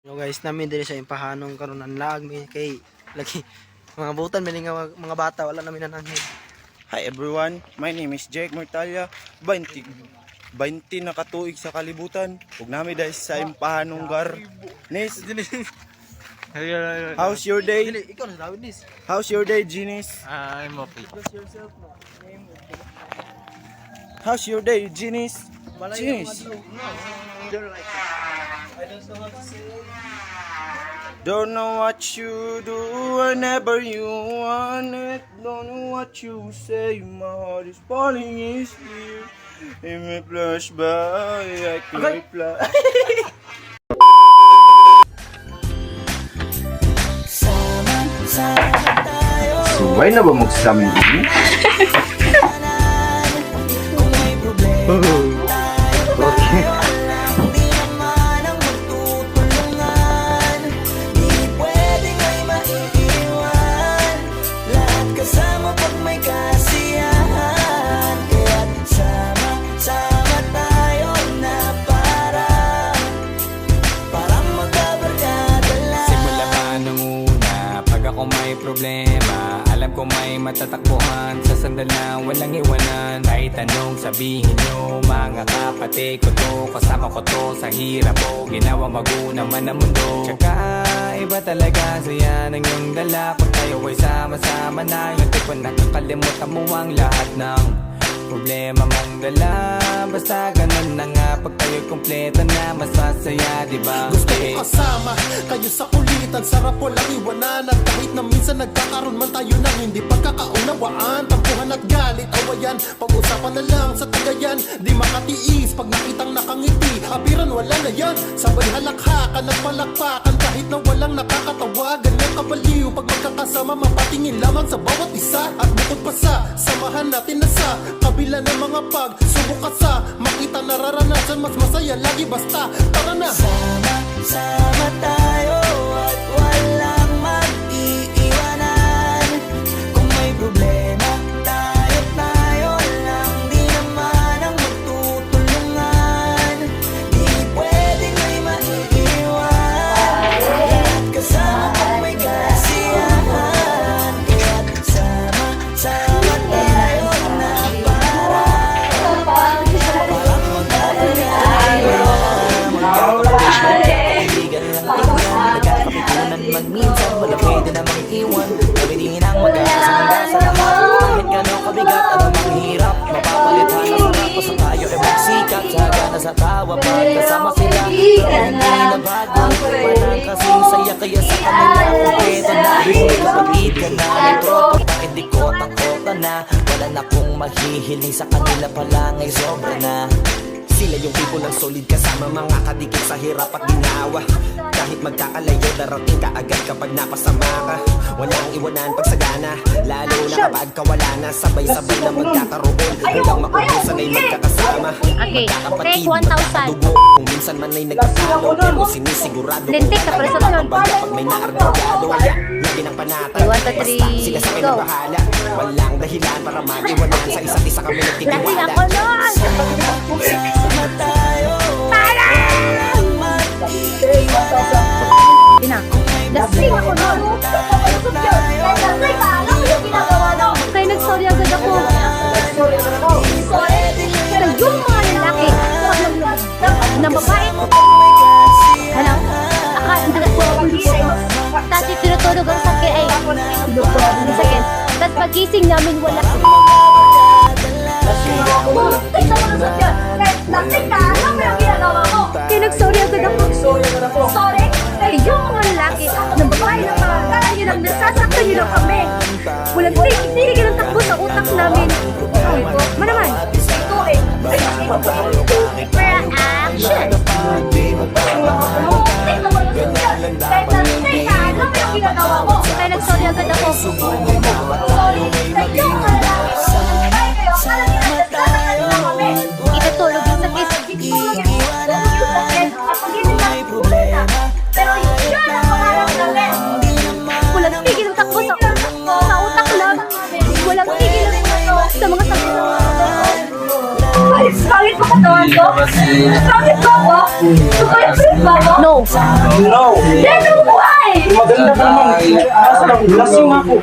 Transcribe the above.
Yo guys, namin diri sa impahanong karon ang lag mi kay lagi mga butan man nga mga bata wala namin nanangin. Hi everyone, my name is Jake Mortalia, 20 na katuig sa kalibutan. Ug nami dahil sa impahanong gar. Nis, how's your day? Dili ikaw na David nis. How's your day, Ginis? I'm okay. Yourself no. How's your day, Ginis? Ginis. I don't know what to say. Don't know what you do whenever you want it. Don't know what you say. My heart is falling is here. In my flash by, I can reply. Subay na ba mag-slamin ini? Okay. May problema, alam ko may matatakbuhan sa sandal na walang iwanan. Kahit anong sabihin nyo, mga kapatid ko to, kasama ko to sa hirap ko, ginawa bago naman ang mundo. Tsaka iba talaga saya ng iyong dala, pag tayo ay sama-sama na, yung tipo nakakalimutan mo ang lahat ng problema mong dala. Basta ganun na nga, pag tayo'y kompleto na, masasaya, diba? Gusto ko kasama kayo sa kulitan, sarap walang iwanan. At kahit na minsan nagkakaroon man tayo ng hindi pagkakaunawaan, tampuhan at galit, awayan, pag-usapan na lang sa tagayan. Di makatiis pag nakitang nakangiti, abiran wala na yan. Sabay halakhakan at palakpakan kahit na walang nakakatawa. Ganyan kabaliw pag magkakasama, mapatingin lamang sa bawat isa. At bukod pa sa samahan natin na sa kabila ng mga pagsubok at sa makita nararanasan, mas masaya lagi basta tara na. Sama tayo at walang mag-iiwanan. Kung may problema, tayo lang, di naman ang magtutulungan. Di pwedeng may maiiwan, lahat kasama kung may kasiyahan. Kaya't sama tayo na parang magminsan, wala pwede namang iwan. Pwedeng ang mag-aasanda sa lahat. Kahit gano'ng kabigat, anumang hirap, mapapalitan ang sarap ko sa tayo ay magsikap. Saga na sa tawa, pagkasama sila, pero hindi na bago. Walang kasing saya, kaya sa kanila kumpleto na. Kapag-id ka na, may tropa, hindi ko takota na. Wala na kong mahihiling sa kanila pa lang ay sobra na. Sila yung people ng solid kasama, mga kadikit sa hirap at ginawa. Kahit magkakalayo, darating ka agad kapag napasama ka. Walang iwanan pagsagana, lalo na kapag kawala na. Sabay-sabay na magkakaroon, hanggang maubusan ay magkakasama. Okay, Magkakapatid, take 1,000. magkakadugo. Kung minsan man ay nagkakalo, pero sinisigurado Lintik ka, pero sa sunod. pag may naargado, kaya lagi ng panatag. 1, 2, 3, Basta sila sa akin go. ang bahala. Walang dahilan para mag-iwanan, sa isa't isa kami Lasing nagtitiwala. ako nun! Sama tayo, walang mag-iiwanan. Ina, lasing ako nun! Kaya nag-sorry agad ako. Pero yung mga lalaki na mabait, hala, tapos tinutulog ang sakit ay sakit. Tapos pagising namin wala. Kaya nag-sorry agad ako. Kaya yung mga lalaki na babae na mga kala nyo lang nasasaktan nyo lang kami. Walang tigil ang takbo sa utak namin. Manaman. Super action! Kaya nag-sorry agad ako. Itutulog yung sakit. Walang tigil ang takbo sa utak lang. Walang tigil ang sa mga sakit. Ay, bakit mo ka doon? ko? Bakit ba ako? Boyfriend ba ako? No. No! Then, why? Maganda ka naman. Lasing ako.